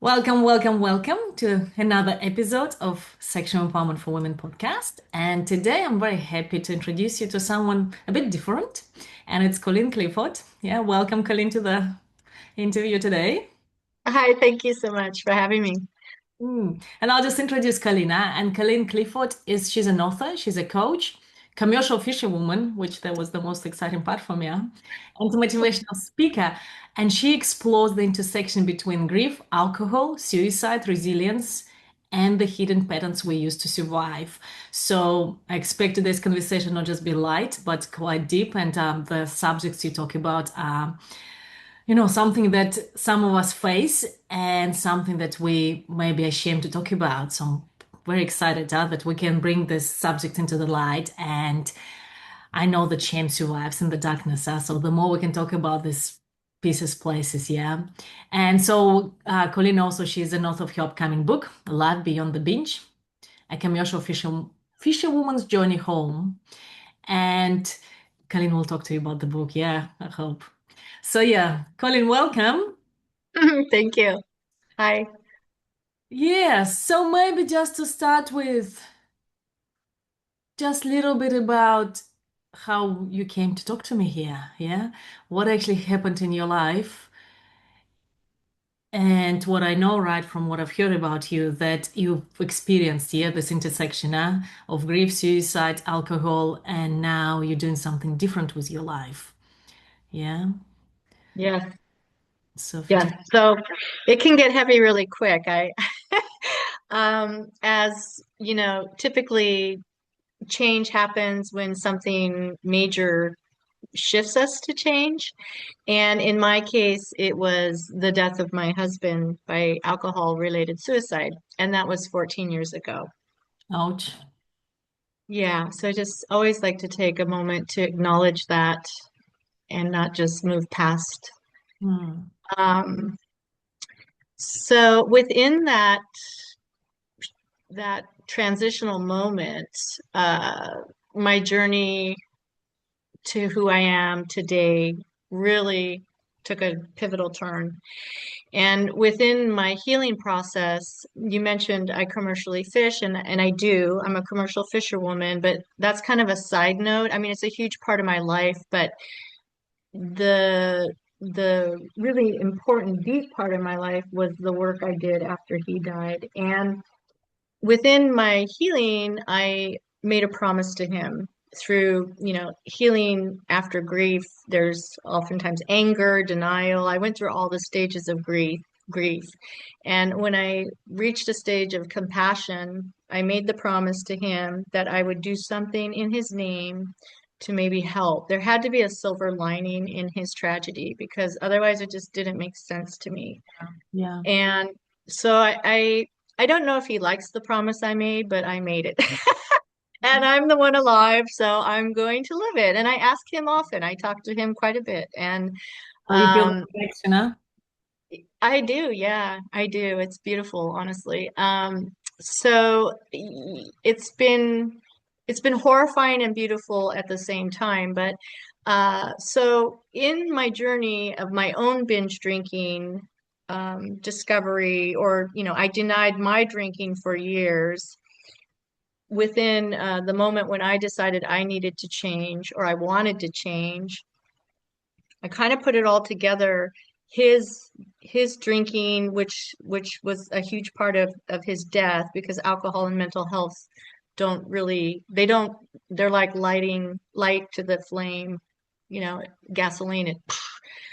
Welcome, welcome, welcome to another episode of Sexual Empowerment for Women podcast. And today I'm very happy to introduce you to someone a bit different, and it's Colleen Clifford. Yeah, welcome, Colleen, to the interview today. Hi, thank you so much for having me. And I'll just introduce Kalina. And Colleen Clifford she's an author, she's a coach, commercial fisherwoman, which that was the most exciting part for me, and a motivational speaker. And she explores the intersection between grief, alcohol, suicide, resilience, and the hidden patterns we use to survive. So I expect today's conversation not just be light, but quite deep. And the subjects you talk about are something that some of us face and something that we may be ashamed to talk about. So I'm very excited that we can bring this subject into the light. And I know that shame survives in the darkness. So the more we can talk about these pieces, places, yeah. And so Colleen also, she's an author of her upcoming book, Life Beyond the Binge, a commercial fisherwoman's journey home. And Colleen will talk to you about the book. Yeah, I hope. So yeah, Colin, welcome. Thank you. Hi. Yeah, so maybe just to start with, just a little bit about how you came to talk to me here. Yeah, what actually happened in your life, and what I know right from what I've heard about you that you've experienced, yeah, this intersection of grief, suicide, alcohol, and now you're doing something different with your life. Yeah, Yes, so if you yes. just So it can get heavy really quick. As you know, typically change happens when something major shifts us to change. And in my case, it was the death of my husband by alcohol-related suicide, and that was 14 years ago. ouch. Yeah, so I just always like to take a moment to acknowledge that and not just move past. Hmm. Um, So within that transitional moment, my journey to who I am today really took a pivotal turn. And within my healing process, you mentioned I commercially fish, and I do. I'm a commercial fisherwoman, but that's kind of a side note. I mean, it's a huge part of my life, but the the really important deep part of my life was the work I did after he died. And within my healing, I made a promise to him through, healing after grief. There's oftentimes anger, denial. I went through all the stages of grief. And when I reached a stage of compassion, I made the promise to him that I would do something in his name to maybe help. There had to be a silver lining in his tragedy because otherwise it just didn't make sense to me. Yeah. And so I don't know if he likes the promise I made, but I made it. And I'm the one alive, so I'm going to live it. And I ask him often. I talk to him quite a bit. And Oh, you feel the um connection, huh? I do, yeah, I do. It's beautiful, honestly. So it's been horrifying and beautiful at the same time. But so in my journey of my own binge drinking discovery, or I denied my drinking for years. Within the moment when I decided I needed to change or I wanted to change, I kind of put it all together. His his drinking, which was a huge part of his death, because alcohol and mental health don't really they're like lighting light to the flame, gasoline and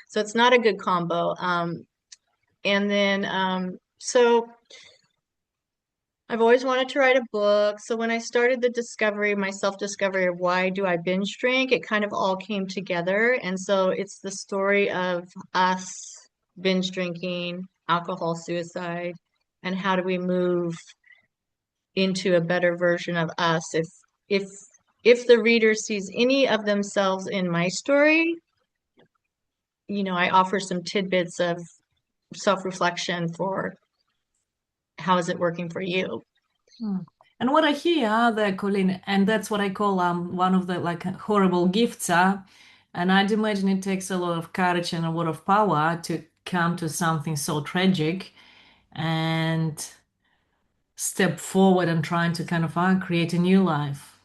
so it's not a good combo. And then so I've always wanted to write a book. So when I started the discovery, my self-discovery of why do I binge drink, it kind of all came together. And so it's the story of us binge drinking, alcohol, suicide, and how do we move into a better version of us. If if the reader sees any of themselves in my story, I offer some tidbits of self-reflection for how is it working for you. Hmm. And what I hear there, Colleen, and that's what I call one of the like horrible gifts, and I'd imagine it takes a lot of courage and a lot of power to come to something so tragic. and step forward and trying to kind of create a new life.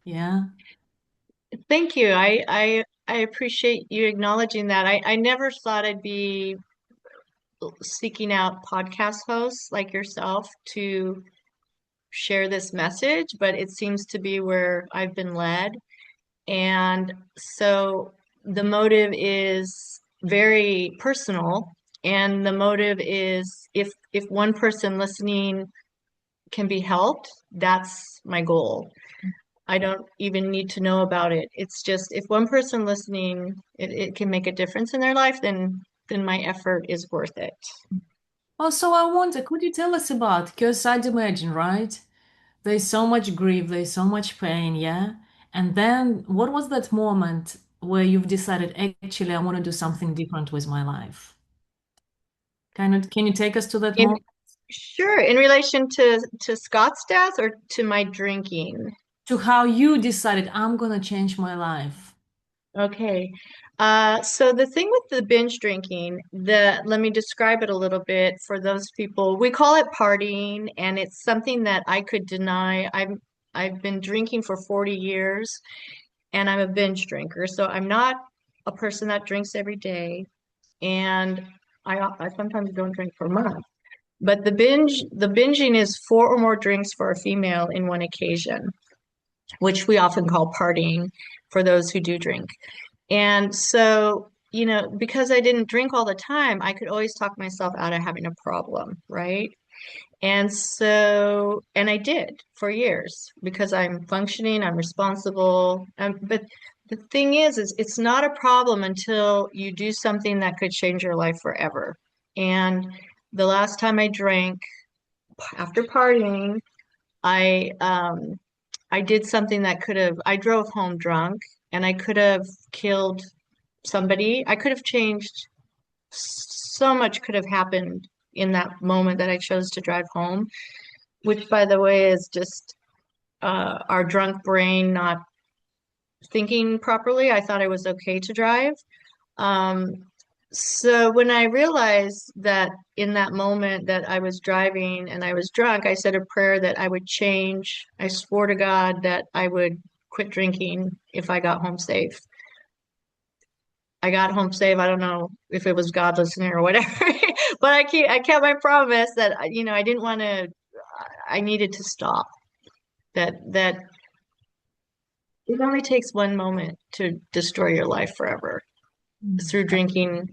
Yeah. Thank you. I appreciate you acknowledging that. I never thought I'd be seeking out podcast hosts like yourself to share this message, but it seems to be where I've been led. And so the motive is very personal, and the motive is if one person listening can be helped, that's my goal. I don't even need to know about it. It's just if one person listening, it can make a difference in their life, then my effort is worth it. Also, I wonder, could you tell us about, because I'd imagine, right? There's so much grief, there's so much pain, yeah? And then what was that moment where you've decided, actually, I want to do something different with my life? Can you take us to that In moment? Sure, in relation to Scott's death or to my drinking. To how you decided, I'm gonna change my life. Okay. So the thing with the binge drinking, let me describe it a little bit for those people. We call it partying, and it's something that I could deny. I've been drinking for 40 years, and I'm a binge drinker. So I'm not a person that drinks every day, and I sometimes don't drink for months. But the binging is four or more drinks for a female in one occasion, which we often call partying for those who do drink. And so, because I didn't drink all the time, I could always talk myself out of having a problem, right? And I did for years because I'm functioning, I'm responsible. But the thing is it's not a problem until you do something that could change your life forever. And the last time I drank after partying, I um, I did something that I drove home drunk and I could have killed somebody. I could have changed, so much could have happened in that moment that I chose to drive home, which, by the way, is just our drunk brain not thinking properly. I thought it was okay to drive. Um, so when I realized that in that moment that I was driving and I was drunk, I said a prayer that I would change. I swore to God that I would quit drinking if I got home safe. I got home safe. I don't know if it was God listening or whatever, but I kept my promise that I didn't want to. I needed to stop. That it only takes one moment to destroy your life forever through drinking.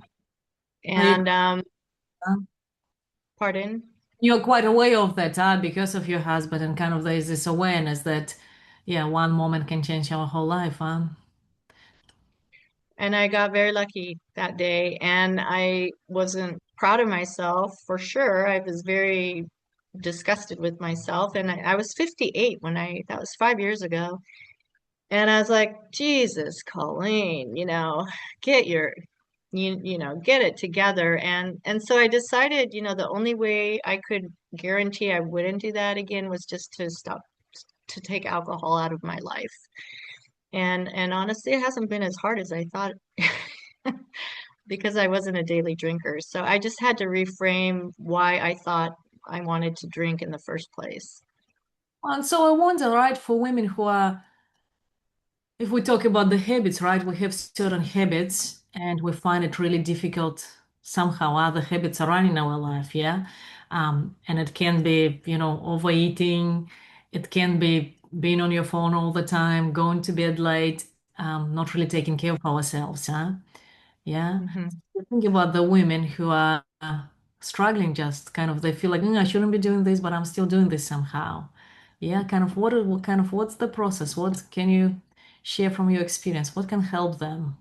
So you, And uh, pardon. you're quite aware of that, because of your husband, and kind of there's this awareness that, yeah, one moment can change our whole life, huh? And I got very lucky that day, and I wasn't proud of myself for sure. I was very disgusted with myself, and I was 58 that was 5 years ago. And I was like, Jesus, Colleen, get your, get it together. And so I decided, the only way I could guarantee I wouldn't do that again was just to stop, to take alcohol out of my life. And honestly, it hasn't been as hard as I thought because I wasn't a daily drinker. So I just had to reframe why I thought I wanted to drink in the first place. And so I wonder, right, for women who are, if we talk about the habits, right, we have certain habits and we find it really difficult somehow other habits are running our life, yeah? And it can be, overeating, it can be being on your phone all the time, going to bed late, not really taking care of ourselves, huh? Yeah. Mhm. Think about the women who are struggling, just kind of they feel like, I shouldn't be doing this, but I'm still doing this somehow. Yeah, kind of what's the process? What can you share from your experience? What can help them?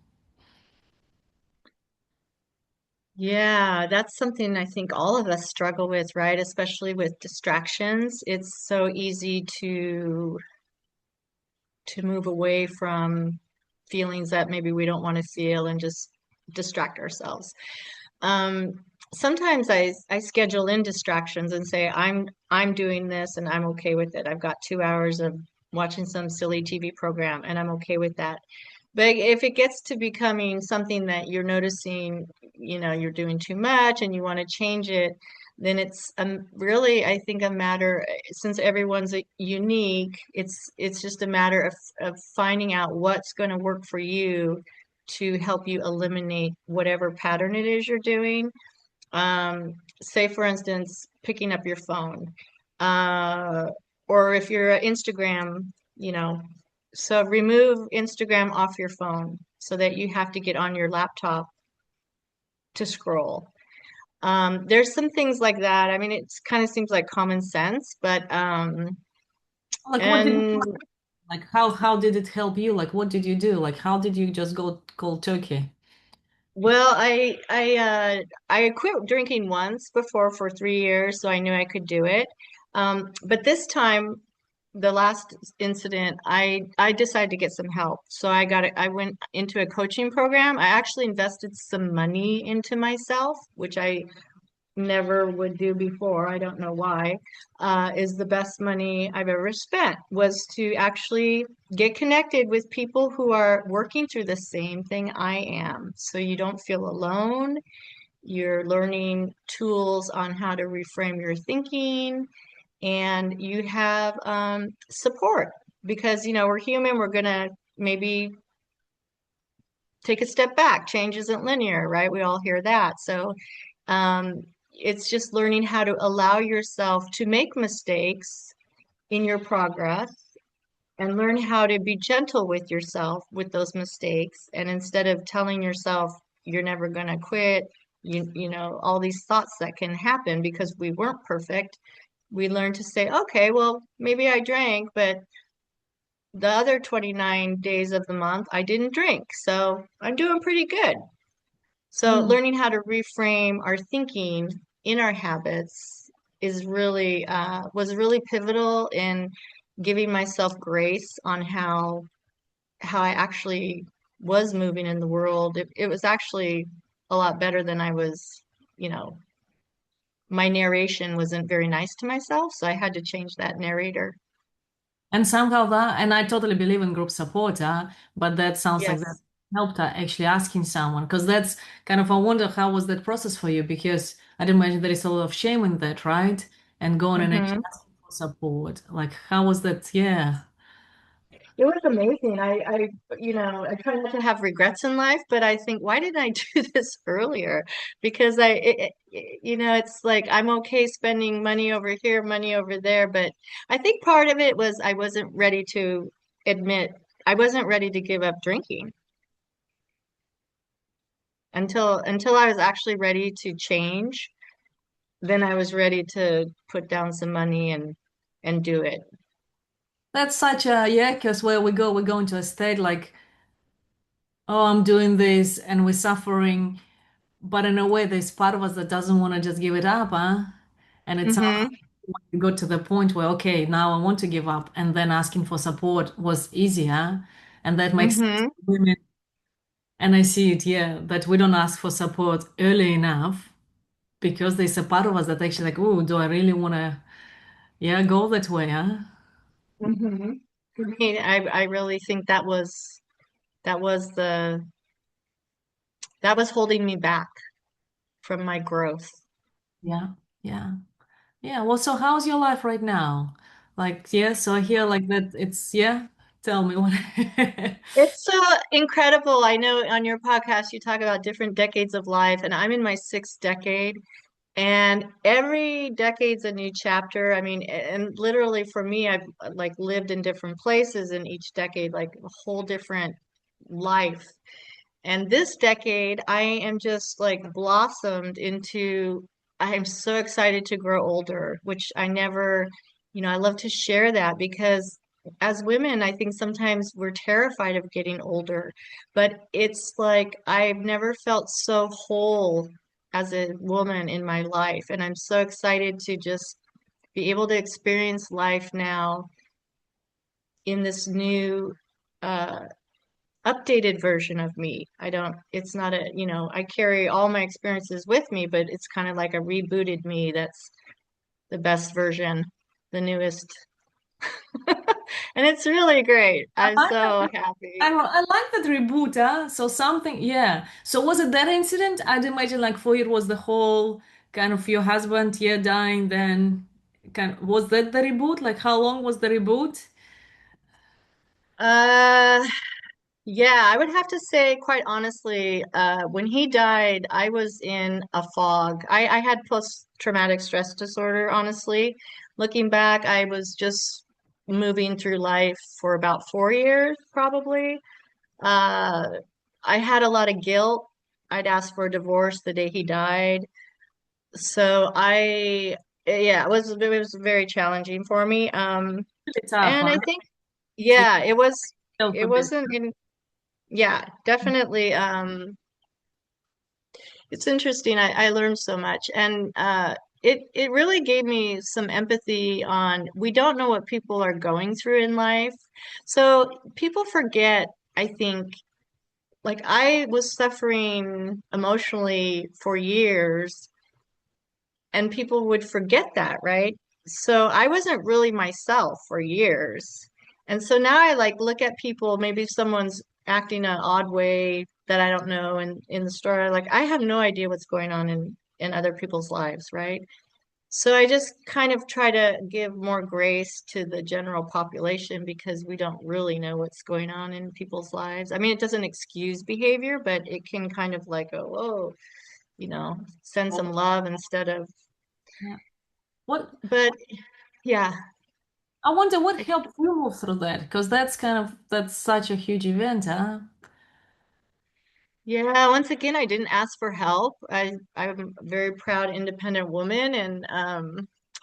Yeah, that's something I think all of us struggle with, right? Especially with distractions. It's so easy to move away from feelings that maybe we don't want to feel and just distract ourselves. Um, Sometimes I schedule in distractions and say I'm doing this and I'm okay with it. I've got 2 hours of watching some silly TV program and I'm okay with that. But if it gets to becoming something that you're noticing, you're doing too much and you want to change it, then it's really, I think, a matter, since everyone's unique, it's just a matter of finding out what's going to work for you to help you eliminate whatever pattern it is you're doing. Say, for instance, picking up your phone, uh, or if you're Instagram, you know, so remove Instagram off your phone so that you have to get on your laptop to scroll. There's some things like that. I mean, it kind of seems like common sense, but Like what did and like how did it help you? Like what did you do? Like how did you just go cold turkey? well, I quit drinking once before for 3 years, so I knew I could do it. But this time, the last incident, I decided to get some help. So I went into a coaching program. I actually invested some money into myself, which I never would do before. I don't know why. Is the best money I've ever spent was to actually get connected with people who are working through the same thing I am. So you don't feel alone. You're learning tools on how to reframe your thinking, and you have support because, we're human. We're gonna maybe take a step back. Change isn't linear, right? We all hear that. So um, it's just learning how to allow yourself to make mistakes in your progress and learn how to be gentle with yourself with those mistakes. And instead of telling yourself you're never going to quit, all these thoughts that can happen because we weren't perfect, we learn to say, okay, well, maybe I drank, but the other 29 days of the month, I didn't drink. So I'm doing pretty good. So Mm. learning how to reframe our thinking in our habits is really was really pivotal in giving myself grace on how I actually was moving in the world. It was actually a lot better than I was, you know, my narration wasn't very nice to myself, so I had to change that narrator. And somehow that, and I totally believe in group support, but that sounds like that Yes. helped actually asking someone, because that's kind of, I wonder how was that process for you? Because I'd imagine there is a lot of shame in that, right? And going and actually hmm asking for support. Like, how was that? Yeah. It was amazing. I try not to have regrets in life, but I think, why didn't I do this earlier? Because it's like I'm okay spending money over here, money over there, but I think part of it was I wasn't ready to admit I wasn't ready to give up drinking until I was actually ready to change. Then I was ready to put down some money and do it. That's such a, yeah, because where we go, we go into a state like, oh, I'm doing this and we're suffering. But in a way, there's part of us that doesn't want to just give it up, huh? And it sounds Mm-hmm. like you got to the point where, okay, now I want to give up. And then asking for support was easier. And that makes sense Mm-hmm. for women. And I see it, yeah, that we don't ask for support early enough because there's a part of us that actually like, oh, do I really want to, yeah, go that way, huh? Mm-hmm. I really think that was that was holding me back from my growth. Yeah, yeah. Yeah. Well, so how's your life right now? Like, yeah, so I hear like that it's, yeah, tell me what. It's incredible. I know on your podcast you talk about different decades of life, and I'm in my sixth decade, and every decade's a new chapter. I mean, and literally for me, I've like lived in different places in each decade, like a whole different life. And this decade, I am just like blossomed into, I am so excited to grow older, which I never, I love to share that because as women, I think sometimes we're terrified of getting older, but it's like I've never felt so whole as a woman in my life. And I'm so excited to just be able to experience life now in this new, uh, updated version of me. It's not I carry all my experiences with me, but it's kind of like a rebooted me that's the best version, the newest. And it's really great. I I'm like so that. happy. I like that reboot, huh? So something, yeah. So was it that incident? I'd imagine like for you it was the whole kind of your husband, yeah, dying, then was that the reboot? Like how long was the reboot? Uh, yeah, I would have to say, quite honestly, when he died, I was in a fog. I had post-traumatic stress disorder, honestly. Looking back, I was just moving through life for about 4 years, probably. Uh, I had a lot of guilt. I'd asked for a divorce the day he died. So yeah, it was very challenging for me. Really tough, And huh? I think, So yeah, felt it a bit. wasn't in, yeah, definitely. It's interesting. I learned so much, and it really gave me some empathy on we don't know what people are going through in life. So people forget, I think, like I was suffering emotionally for years, and people would forget that, right? So I wasn't really myself for years. And so now I like look at people, maybe someone's acting an odd way that I don't know in the store. Like I have no idea what's going on in other people's lives, right? So I just kind of try to give more grace to the general population because we don't really know what's going on in people's lives. I mean, it doesn't excuse behavior, but it can kind of like go, whoa, send some love instead of, Yeah. What but yeah. I wonder what helped you move through that, because that's such a huge event, huh? Yeah, once again, I didn't ask for help. I'm a very proud, independent woman, and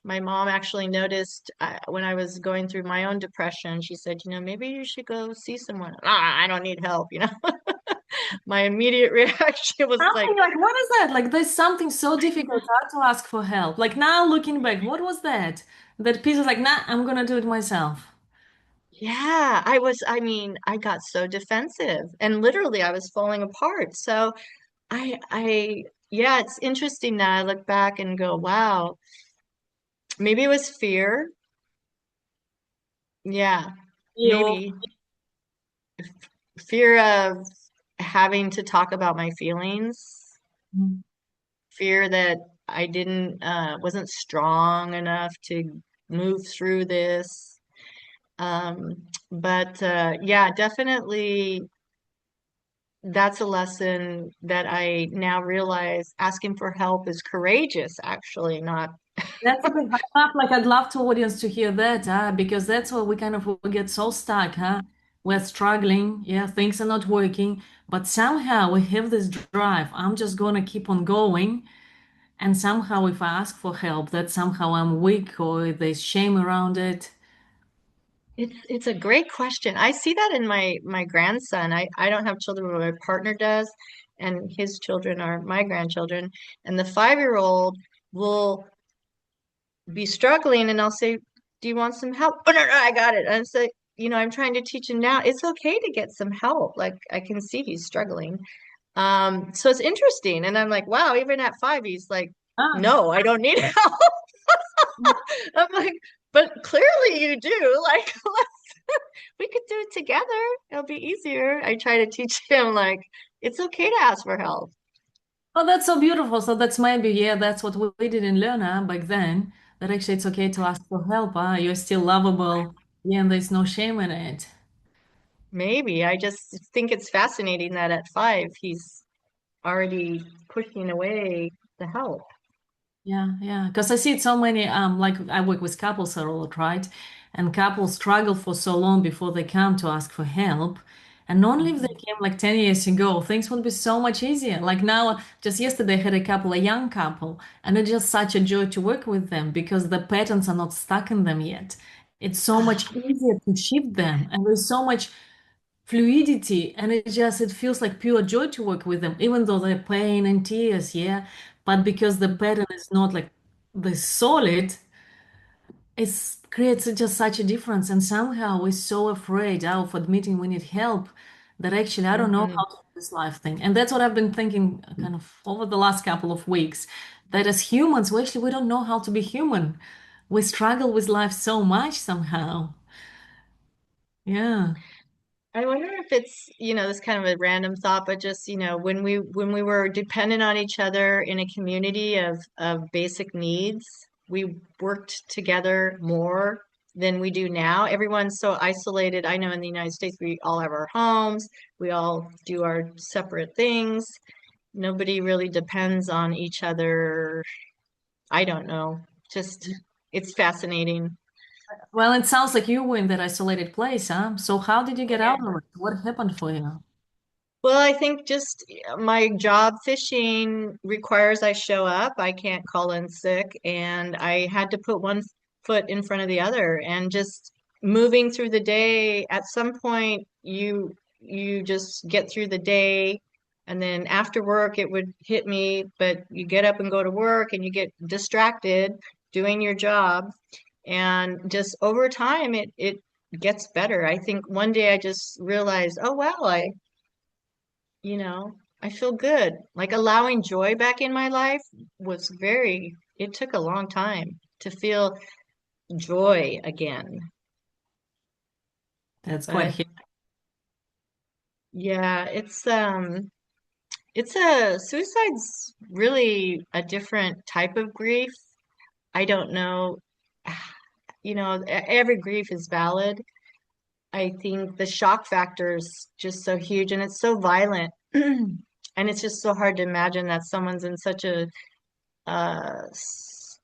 my mom actually noticed when I was going through my own depression. She said, maybe you should go see someone. I don't need help. My immediate reaction was like, Something like, what is that? Like, there's something so difficult how to ask for help. Like now looking back, what was that? That piece is like, nah, I'm gonna do it myself. yeah, I mean, I got so defensive, and literally, I was falling apart. So yeah, it's interesting now. I look back and go, wow, maybe it was fear. Yeah, Feel. maybe. Fear of having to talk about my feelings, fear that I didn't wasn't strong enough to move through this. But yeah, definitely that's a lesson that I now realize asking for help is courageous, actually, not. That's a big like I'd love to audience to hear that, huh? Because that's where we get so stuck, huh? We're struggling, yeah, things are not working, but somehow we have this drive. I'm just gonna keep on going. And somehow if I ask for help, that somehow I'm weak or there's shame around it. It's a great question. I see that in my grandson. I don't have children, but my partner does, and his children are my grandchildren. And the 5-year-old will be struggling, and I'll say, "Do you want some help?" Oh, no, no, I got it. And so, I'm trying to teach him now. It's okay to get some help. Like I can see he's struggling. So it's interesting, and I'm like, wow, even at 5, he's like, Ah, "No, I don't need help." I'm like, but clearly you do. Like, we could do it together. It'll be easier. I try to teach him like it's okay to ask for help. oh, that's so beautiful. So that's maybe, yeah, that's what we didn't learn back then. That actually it's okay to ask for help. You're still lovable. Yeah, and there's no shame in it. Maybe. I just think it's fascinating that at 5 he's already pushing away the help. Yeah, yeah. Because I see it so many, like I work with couples a lot, right? And couples struggle for so long before they come to ask for help. And only if they Mhm. came like 10 years ago, things would be so much easier. Like now, just yesterday, I had a young couple, and it's just such a joy to work with them because the patterns are not stuck in them yet. It's so Ah, much easier to shift them, and there's so much fluidity, and it feels like pure joy to work with them, even though they're pain and tears, yeah. But because the pattern is not like the solid, it creates just such a difference. And somehow we're so afraid of admitting we need help that actually I don't know mhm. how to do this life thing. And that's what I've been thinking kind of over the last couple of weeks, that as humans, we don't know how to be human. We struggle with life so much somehow. Yeah. I wonder if it's, this kind of a random thought, but just, when we were dependent on each other in a community of basic needs, we worked together more than we do now. Everyone's so isolated. I know in the United States, we all have our homes, we all do our separate things. Nobody really depends on each other. I don't know. Just it's fascinating. Well, it sounds like you were in that isolated place, huh? So how did you get out of it? What happened for you? Well, I think just my job fishing requires I show up. I can't call in sick, and I had to put one foot in front of the other. And just moving through the day, at some point you just get through the day, and then after work it would hit me, but you get up and go to work and you get distracted doing your job, and just over time it gets better. I think one day I just realized, oh wow, you know, I feel good. Like allowing joy back in my life it took a long time to feel joy again. That's quite But heavy. yeah, suicide's really a different type of grief. I don't know, every grief is valid. I think the shock factor is just so huge and it's so violent. And it's just so hard to imagine that someone's in such a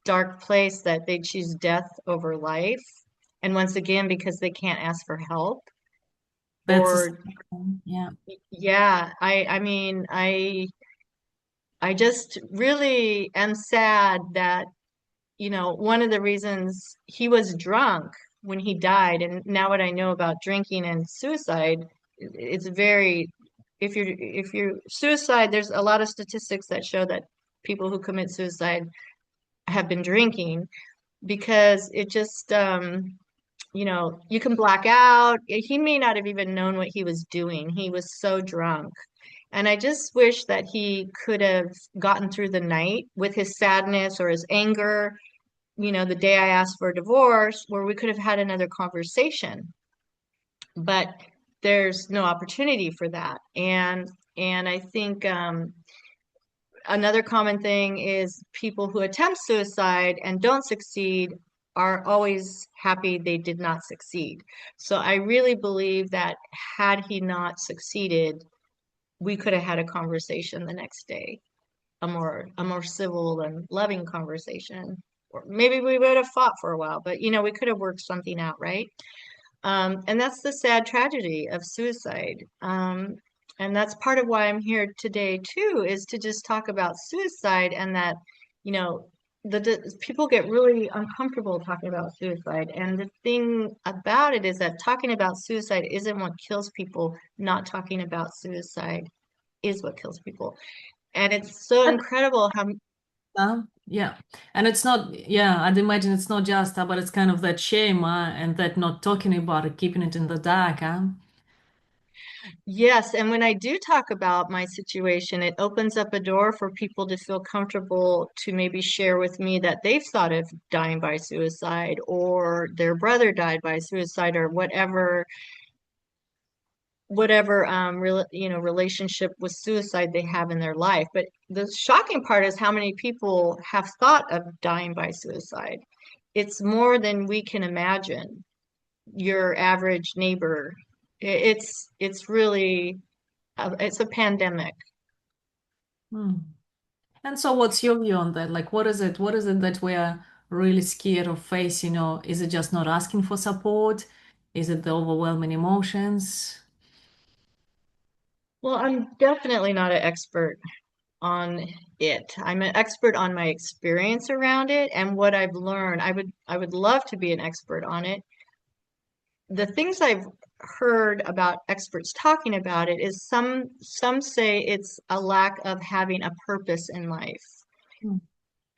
dark place that they choose death over life. And once again, because they can't ask for help. That's a Or cycle. Yeah. yeah, I mean, I just really am sad that, one of the reasons he was drunk when he died, and now what I know about drinking and suicide, it's very, if you're suicide, there's a lot of statistics that show that people who commit suicide have been drinking because it just you can black out. He may not have even known what he was doing. He was so drunk. And I just wish that he could have gotten through the night with his sadness or his anger, the day I asked for a divorce, where we could have had another conversation. But there's no opportunity for that. And I think another common thing is people who attempt suicide and don't succeed are always happy they did not succeed. So I really believe that had he not succeeded, we could have had a conversation the next day, a more civil and loving conversation. Or maybe we would have fought for a while, but we could have worked something out, right? And that's the sad tragedy of suicide. And that's part of why I'm here today too, is to just talk about suicide and that, you know, people get really uncomfortable talking about suicide. And the thing about it is that talking about suicide isn't what kills people. Not talking about suicide is what kills people. And it's so incredible how Yeah. And it's not, yeah, I'd imagine it's not just, but it's kind of that shame, and that not talking about it, keeping it in the dark, huh? yes, and when I do talk about my situation, it opens up a door for people to feel comfortable to maybe share with me that they've thought of dying by suicide or their brother died by suicide or whatever relationship with suicide they have in their life. But the shocking part is how many people have thought of dying by suicide. It's more than we can imagine. Your average neighbor. It's really it's a pandemic. Hmm. And so what's your view on that? Like, what is it? What is it that we're really scared of facing? Or is it just not asking for support? Is it the overwhelming emotions? Well, I'm definitely not an expert on it. I'm an expert on my experience around it and what I've learned. I would love to be an expert on it. The things I've heard about experts talking about it is some say it's a lack of having a purpose in life. Hmm.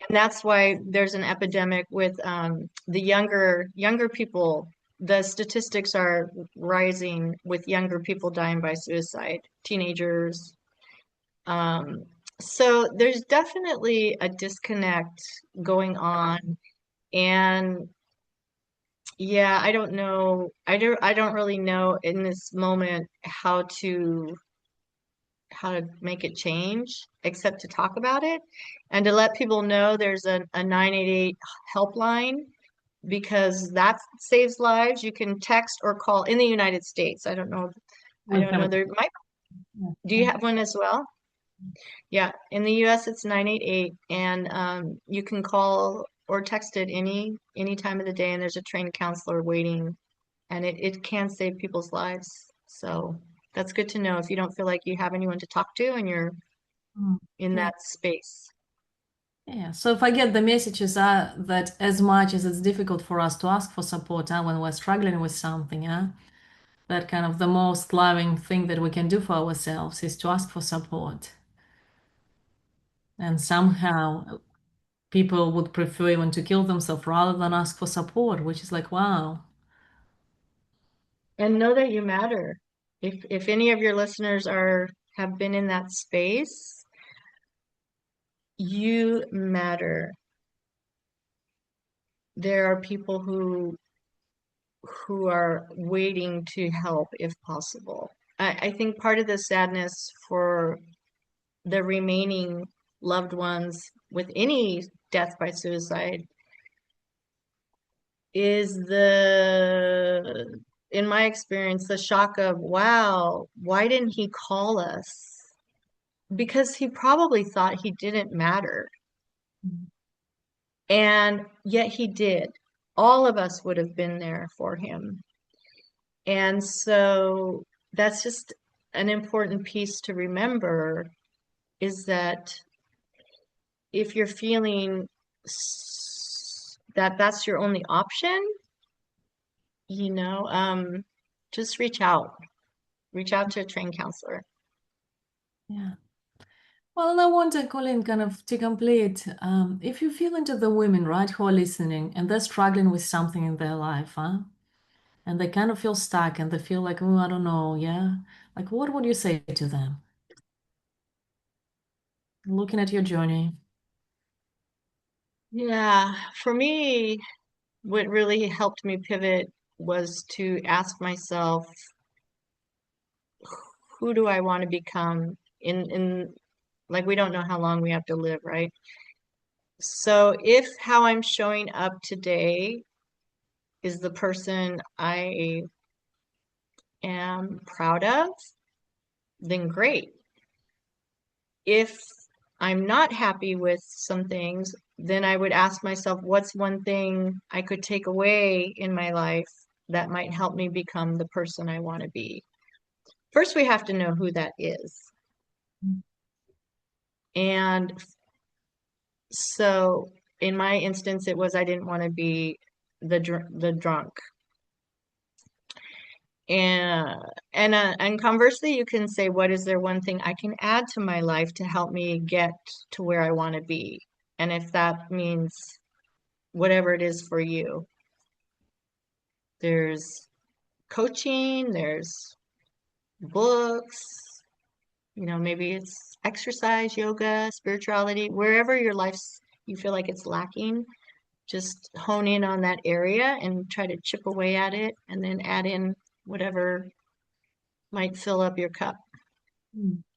And that's why there's an epidemic with the younger people. The statistics are rising with younger people dying by suicide, teenagers. Um, so there's definitely a disconnect going on. And yeah, I don't know. I don't really know in this moment how to make it change except to talk about it and to let people know there's a 988 helpline because that saves lives. You can text or call in the United States. I don't know. I We don't have know. it. There might, Yeah. do you have one as well? Yeah, in the US it's 988 and you can call or text it any time of the day and there's a trained counselor waiting and it can save people's lives. So that's good to know if you don't feel like you have anyone to talk to and you're Mm. in Yeah. that space. Yeah. So if I get the messages are that as much as it's difficult for us to ask for support when we're struggling with something, that kind of the most loving thing that we can do for ourselves is to ask for support. And somehow people would prefer even to kill themselves rather than ask for support, which is like, wow. And know that you matter. If any of your listeners are have been in that space, you matter. There are people who are waiting to help if possible. I think part of the sadness for the remaining loved ones with any death by suicide is in my experience, the shock of, wow, why didn't he call us? Because he probably thought he didn't matter. And yet he did. All of us would have been there for him. And so that's just an important piece to remember is that if you're feeling that that's your only option, you know, just reach out to a trained counselor. Yeah. Well, and I wonder, Colleen, kind of to complete, if you feel into the women, right, who are listening and they're struggling with something in their life, and they kind of feel stuck and they feel like, oh, I don't know, yeah. Like, what would you say to them? Looking at your journey. Yeah, for me, what really helped me pivot was to ask myself, who do I want to become in like we don't know how long we have to live, right? So if how I'm showing up today is the person I am proud of, then great. If I'm not happy with some things, then I would ask myself, what's one thing I could take away in my life that might help me become the person I want to be? First, we have to know who that is. And so in my instance, it was I didn't want to be the drunk. And and conversely, you can say, what is there one thing I can add to my life to help me get to where I want to be? And if that means whatever it is for you, there's coaching, there's books, maybe it's exercise, yoga, spirituality, wherever your life's you feel like it's lacking, just hone in on that area and try to chip away at it and then add in whatever might fill up your cup.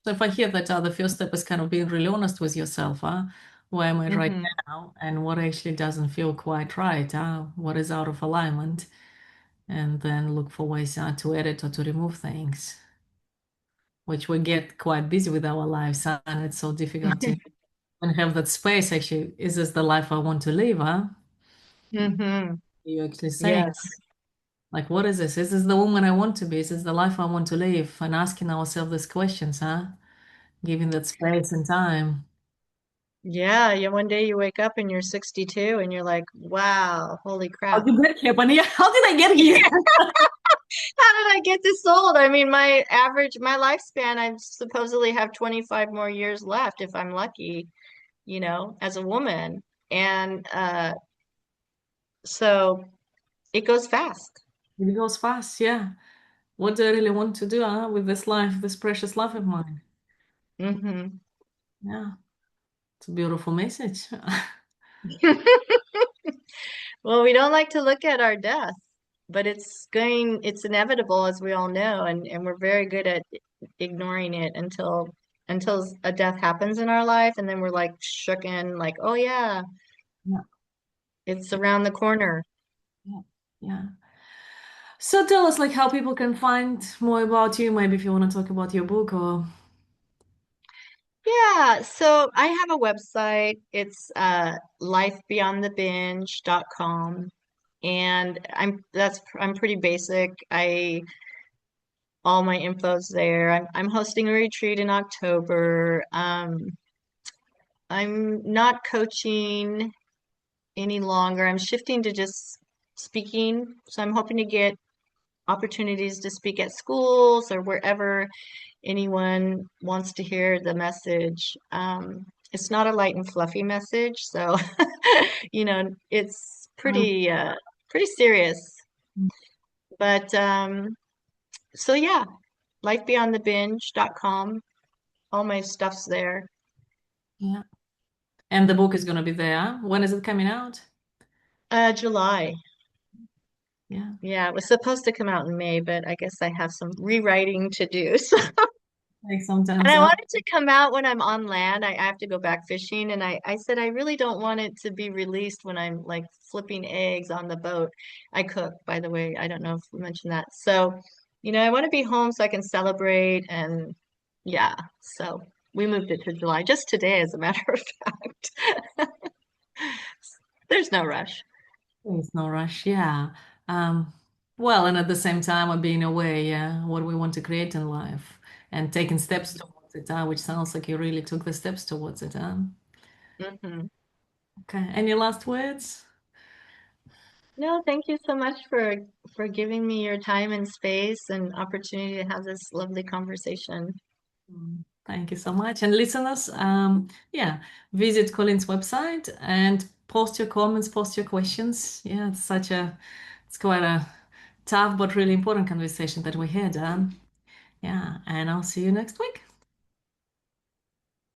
So if I hear that the first step is kind of being really honest with yourself, where am I right Hmm. now, and what actually doesn't feel quite right, what is out of alignment, and then look for ways to edit or to remove things, which we get quite busy with our lives, and it's so difficult to and have that space. Actually, is this the life I want to live? Hmm. You actually saying Yes. like, what is this? Is this the woman I want to be? Is this the life I want to live? And asking ourselves these questions, giving that space and time. Yeah, yeah. One day you wake up and you're 62 and you're like, wow, holy How crap. did that happen? Yeah, how did I get here? How did I get this old? I mean, my lifespan, I supposedly have 25 more years left if I'm lucky, as a woman. And so it goes fast. It goes fast, yeah. What do I really want to do, with this life, this precious life of mine? Hmm. Yeah, it's a beautiful message. Well, we don't like to look at our death. but it's inevitable, as we all know, and we're very good at ignoring it until a death happens in our life, and then we're like shooken, like, oh yeah, Yeah. it's around the corner. Yeah. Yeah. So tell us like how people can find more about you, maybe if you want to talk about your book or Yeah, so I have a website. It's lifebeyondthebinge.com. And I'm pretty basic. I All my info's there. I'm hosting a retreat in October. I'm not coaching any longer. I'm shifting to just speaking. So I'm hoping to get opportunities to speak at schools or wherever anyone wants to hear the message. It's not a light and fluffy message, so it's um, pretty serious. But so yeah, lifebeyondthebinge.com. All my stuff's there. yeah. And the book is going to be there. When is it coming out? July. Yeah. Yeah, it was supposed to come out in May, but I guess I have some rewriting to do. So, Like and sometimes I wanted to come out when I'm on land. I have to go back fishing, and I said I really don't want it to be released when I'm like flipping eggs on the boat. I cook, by the way. I don't know if we mentioned that. So, I want to be home so I can celebrate, and yeah. So we moved it to July, just today, as a matter of fact. There's no rush. there's no rush. Yeah. Um, well, and at the same time, of being aware, yeah, what we want to create in life and taking steps towards it, which sounds like you really took the steps towards it. Hmm. Okay. Any last words? No, thank you so much for giving me your time and space and opportunity to have this lovely conversation. Thank you so much. And listeners, yeah, visit Colin's website and post your comments, post your questions. Yeah, it's quite a tough but really important conversation that we had. Yeah, and I'll see you next week.